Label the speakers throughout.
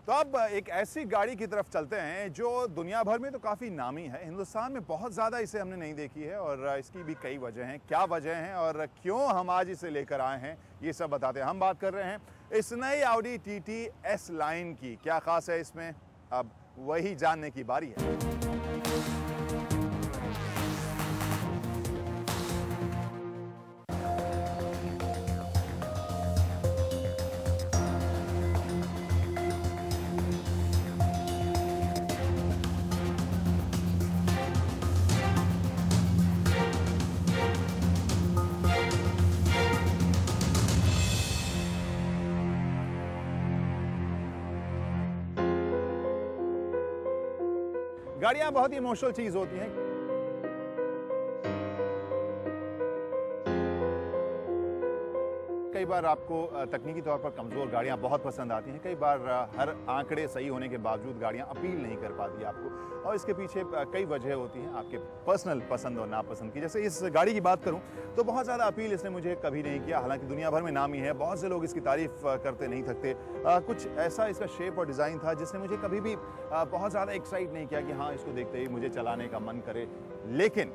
Speaker 1: तो अब एक ऐसी गाड़ी की तरफ चलते हैं जो दुनिया भर में तो काफ़ी नामी है, हिंदुस्तान में बहुत ज़्यादा इसे हमने नहीं देखी है और इसकी भी कई वजह हैं। क्या वजह हैं और क्यों हम आज इसे लेकर आए हैं, ये सब बताते हैं। हम बात कर रहे हैं इस नई ऑडी टीटी एस लाइन की। क्या खास है इसमें, अब वही जानने की बारी है। गाड़ियां बहुत ही इमोशनल चीज होती हैं। कई बार आपको तकनीकी तौर पर कमजोर गाड़ियां बहुत पसंद आती हैं, कई बार हर आंकड़े सही होने के बावजूद गाड़ियां अपील नहीं कर पाती आपको, और इसके पीछे कई वजह होती हैं आपके पर्सनल पसंद और नापसंद की। जैसे इस गाड़ी की बात करूं तो बहुत ज़्यादा अपील इसने मुझे कभी नहीं किया, हालांकि दुनिया भर में नामी है, बहुत से लोग इसकी तारीफ करते नहीं थकते। कुछ ऐसा इसका शेप और डिज़ाइन था जिसने मुझे कभी भी बहुत ज़्यादा एक्साइट नहीं किया कि हाँ इसको देखते ही मुझे चलाने का मन करे, लेकिन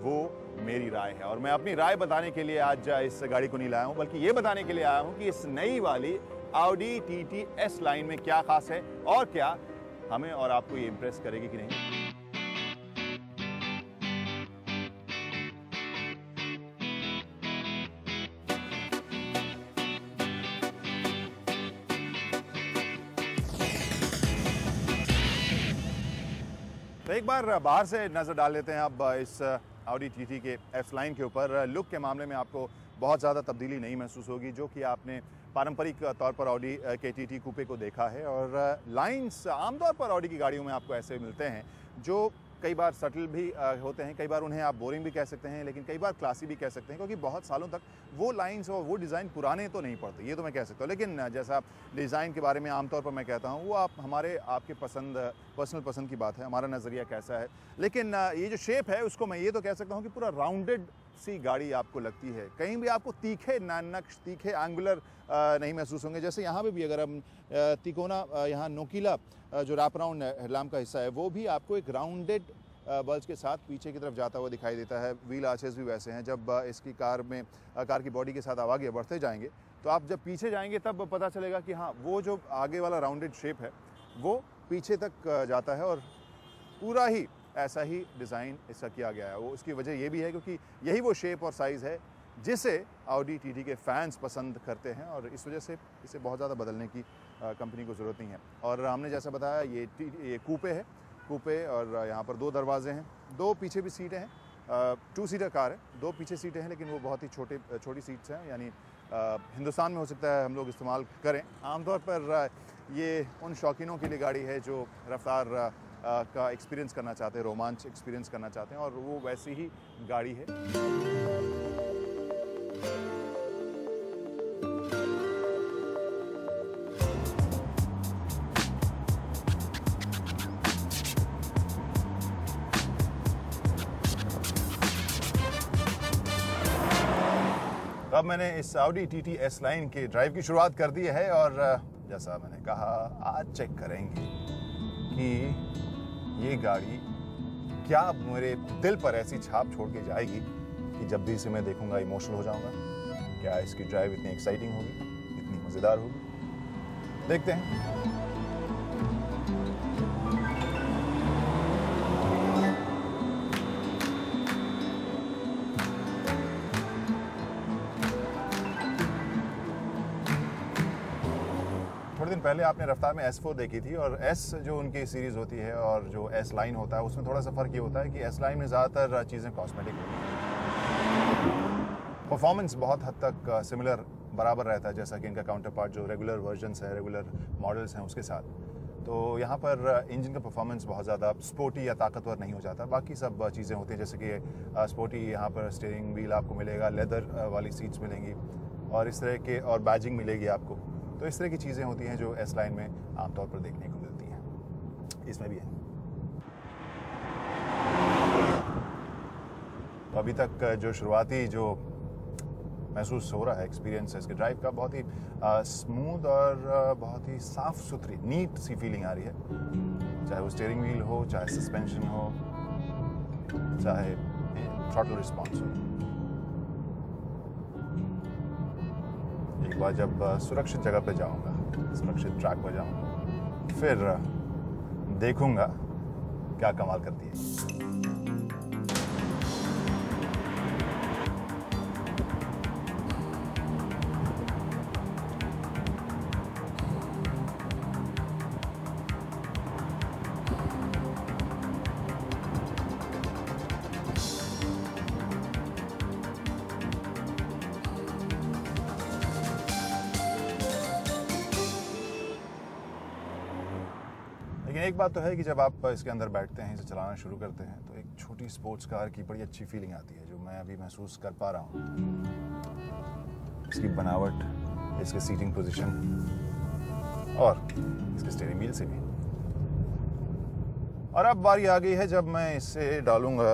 Speaker 1: वो मेरी राय है और मैं अपनी राय बताने के लिए आज इस गाड़ी को नहीं लाया हूं, बल्कि ये बताने के लिए आया हूं कि इस नई वाली ऑडी टीटी एस लाइन में क्या खास है और क्या हमें और आपको ये इंप्रेस करेगी कि नहीं। तो एक बार बाहर से नजर डाल लेते हैं अब इस ऑडी टीटी के एस लाइन के ऊपर। लुक के मामले में आपको बहुत ज़्यादा तब्दीली नहीं महसूस होगी, जो कि आपने पारंपरिक तौर पर ऑडी के टीटी कूपे को देखा है। और लाइंस आमतौर पर ऑडी की गाड़ियों में आपको ऐसे मिलते हैं जो कई बार सटल भी होते हैं, कई बार उन्हें आप बोरिंग भी कह सकते हैं, लेकिन कई बार क्लासी भी कह सकते हैं, क्योंकि बहुत सालों तक वो लाइंस और वो डिज़ाइन पुराने तो नहीं पड़ते, ये तो मैं कह सकता हूँ। लेकिन जैसा डिज़ाइन के बारे में आमतौर पर मैं कहता हूँ, वो आप आपके पर्सनल पसंद की बात है, हमारा नज़रिया कैसा है। लेकिन ये जो शेप है उसको मैं ये तो कह सकता हूँ कि पूरा राउंडेड सी गाड़ी आपको लगती है, कहीं भी आपको तीखे नक्श, तीखे एंगुलर नहीं महसूस होंगे। जैसे यहाँ पे भी अगर हम तिकोना यहाँ नोकीला जो रैप राउंड हेडलैम्प का हिस्सा है, वो भी आपको एक राउंडेड बल्ज के साथ पीछे की तरफ जाता हुआ दिखाई देता है। व्हील आर्चेस भी वैसे हैं। जब इसकी कार की बॉडी के साथ आप आगे बढ़ते जाएंगे तो आप जब पीछे जाएंगे तब पता चलेगा कि हाँ वो जो आगे वाला राउंडेड शेप है वो पीछे तक जाता है और पूरा ही ऐसा ही डिज़ाइन इसका किया गया है। वो उसकी वजह ये भी है क्योंकि यही वो शेप और साइज़ है जिसे ऑडी टीटी के फैंस पसंद करते हैं, और इस वजह से इसे बहुत ज़्यादा बदलने की कंपनी को ज़रूरत नहीं है। और हमने जैसा बताया ये कूपे है, कूपे, और यहाँ पर 2 दरवाजे हैं, 2 पीछे भी सीटें हैं। 2 सीटर कार है, 2 पीछे सीटें हैं, लेकिन वो बहुत ही छोटी सीट्स हैं, यानी हिंदुस्तान में हो सकता है हम लोग इस्तेमाल करें। आमतौर पर ये उन शौकीनों के लिए गाड़ी है जो रफ्तार का एक्सपीरियंस करना चाहते हैं, रोमांच एक्सपीरियंस करना चाहते हैं, और वो वैसी ही गाड़ी है। अब मैंने इस ऑडी टीटी एस लाइन के ड्राइव की शुरुआत कर दी है, और जैसा मैंने कहा आज चेक करेंगे कि ये गाड़ी क्या मेरे दिल पर ऐसी छाप छोड़ के जाएगी कि जब भी इसे मैं देखूंगा इमोशनल हो जाऊंगा। क्या इसकी ड्राइव इतनी एक्साइटिंग होगी, इतनी मज़ेदार होगी, देखते हैं। थोड़े दिन पहले आपने रफ्तार में S4 देखी थी, और S जो उनकी सीरीज़ होती है और जो S लाइन होता है उसमें थोड़ा सा फ़र्क ये होता है कि S लाइन में ज़्यादातर चीज़ें कॉस्मेटिक होती हैं। परफॉर्मेंस बहुत हद तक सिमिलर बराबर रहता है जैसा कि इनका काउंटर पार्ट जो रेगुलर वर्जन्स हैं, रेगुलर मॉडल्स हैं उसके साथ। तो यहाँ पर इंजन का परफॉर्मेंस बहुत ज़्यादा स्पोर्टी या ताकतवर नहीं हो जाता। बाकी सब चीज़ें होती हैं जैसे कि स्पोर्टी यहाँ पर स्टीयरिंग व्हील आपको मिलेगा, लेदर वाली सीट्स मिलेंगी, और इस तरह के और बैजिंग मिलेगी आपको। तो इस तरह की चीज़ें होती हैं जो एस लाइन में आमतौर पर देखने को मिलती हैं, इसमें भी है। तो अभी तक जो शुरुआती जो महसूस हो रहा है, एक्सपीरियंस है इसके ड्राइव का, बहुत ही स्मूथ और बहुत ही साफ सुथरी नीट सी फीलिंग आ रही है, चाहे वो स्टीयरिंग व्हील हो, चाहे सस्पेंशन हो, चाहे थ्रॉटल रिस्पॉन्स हो। एक बार जब सुरक्षित जगह पे जाऊंगा, सुरक्षित ट्रैक पर जाऊंगा, फिर देखूंगा क्या कमाल करती है। लेकिन एक बात तो है कि जब आप इसके अंदर बैठते हैं, इसे चलाना शुरू करते हैं, तो एक छोटी स्पोर्ट्स कार की बड़ी अच्छी फीलिंग आती है, जो मैं अभी महसूस कर पा रहा हूँ। इसकी बनावट, इसके सीटिंग पोजीशन और इसके स्टीयरिंग व्हील से भी। और अब बारी आ गई है जब मैं इसे डालूंगा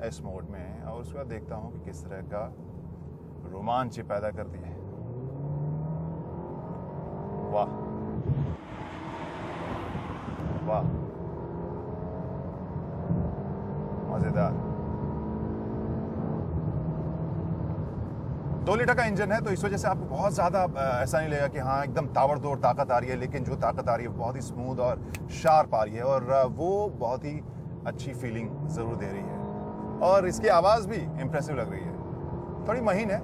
Speaker 1: एस मोड में और उसके बाद देखता हूँ कि किस तरह का रोमांच पैदा करती है। वाह वाह, मजेदार। 2 लीटर का इंजन है तो इस वजह से आपको बहुत ज्यादा ऐसा नहीं लगेगा कि हाँ एकदम ताबड़तोड़ ताकत आ रही है, लेकिन जो ताकत आ रही है बहुत ही स्मूथ और शार्प आ रही है और वो बहुत ही अच्छी फीलिंग जरूर दे रही है। और इसकी आवाज भी इंप्रेसिव लग रही है, थोड़ी महीन है।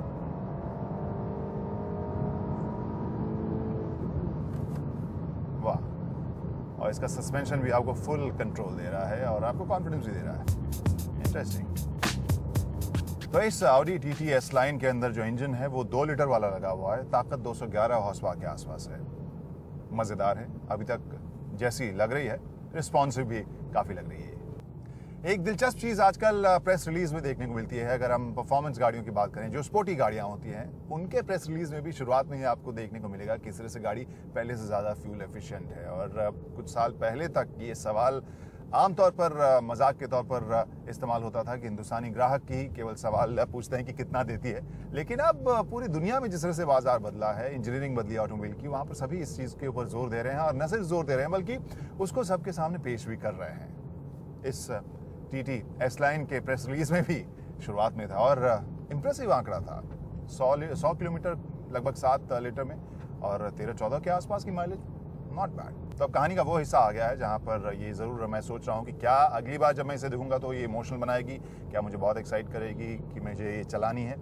Speaker 1: वाह, और इसका सस्पेंशन भी आपको फुल कंट्रोल दे रहा है और आपको कॉन्फिडेंस भी दे रहा है। इंटरेस्टिंग। तो इस Audi TT S लाइन के अंदर जो इंजन है वो 2 लीटर वाला लगा हुआ है, ताकत 211 हॉर्स पावर के आसपास है। मजेदार है, अभी तक जैसी लग रही है, रिस्पॉन्सिव भी काफी लग रही है। एक दिलचस्प चीज आजकल प्रेस रिलीज में देखने को मिलती है, अगर हम परफॉर्मेंस गाड़ियों की बात करें, जो स्पोर्टी गाड़ियां होती हैं, उनके प्रेस रिलीज में भी शुरुआत में ही आपको देखने को मिलेगा किस तरह से गाड़ी पहले से ज्यादा फ्यूल एफिशिएंट है। और कुछ साल पहले तक ये सवाल आमतौर पर मजाक के तौर पर इस्तेमाल होता था कि हिंदुस्तानी ग्राहक की केवल सवाल पूछते हैं कि कितना देती है, लेकिन अब पूरी दुनिया में जिस तरह से बाजार बदला है, इंजीनियरिंग बदली ऑटोमोबाइल की, वहां पर सभी इस चीज के ऊपर जोर दे रहे हैं और न सिर्फ जोर दे रहे हैं बल्कि उसको सबके सामने पेश भी कर रहे हैं। इस TT S लाइन के प्रेस रिलीज में भी शुरुआत में था और इंप्रेसिव आंकड़ा था, 100 किलोमीटर लगभग 7 लीटर में और 13-14 के आसपास की माइलेज, नॉट बैड। तो अब कहानी का वो हिस्सा आ गया है जहां पर ये ज़रूर मैं सोच रहा हूं कि क्या अगली बार जब मैं इसे देखूंगा तो ये इमोशनल बनाएगी, क्या मुझे बहुत एक्साइट करेगी कि मुझे ये चलानी है।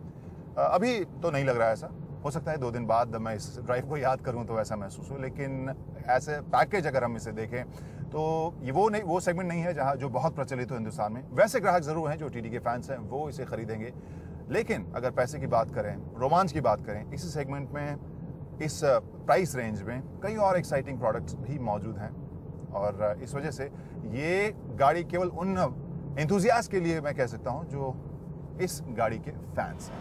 Speaker 1: अभी तो नहीं लग रहा है ऐसा, हो सकता है 2 दिन बाद मैं इस ड्राइव को याद करूं तो ऐसा महसूस हो, लेकिन ऐसे पैकेज अगर हम इसे देखें तो ये वो सेगमेंट नहीं है जहां जो बहुत प्रचलित हो हिंदुस्तान में। वैसे ग्राहक जरूर हैं जो TT के फैंस हैं, वो इसे खरीदेंगे, लेकिन अगर पैसे की बात करें, रोमांच की बात करें, इसी सेगमेंट में, इस प्राइस रेंज में कई और एक्साइटिंग प्रोडक्ट्स भी मौजूद हैं और इस वजह से ये गाड़ी केवल उन एंथुजियास्ट के लिए मैं कह सकता हूं जो इस गाड़ी के फैंस हैं।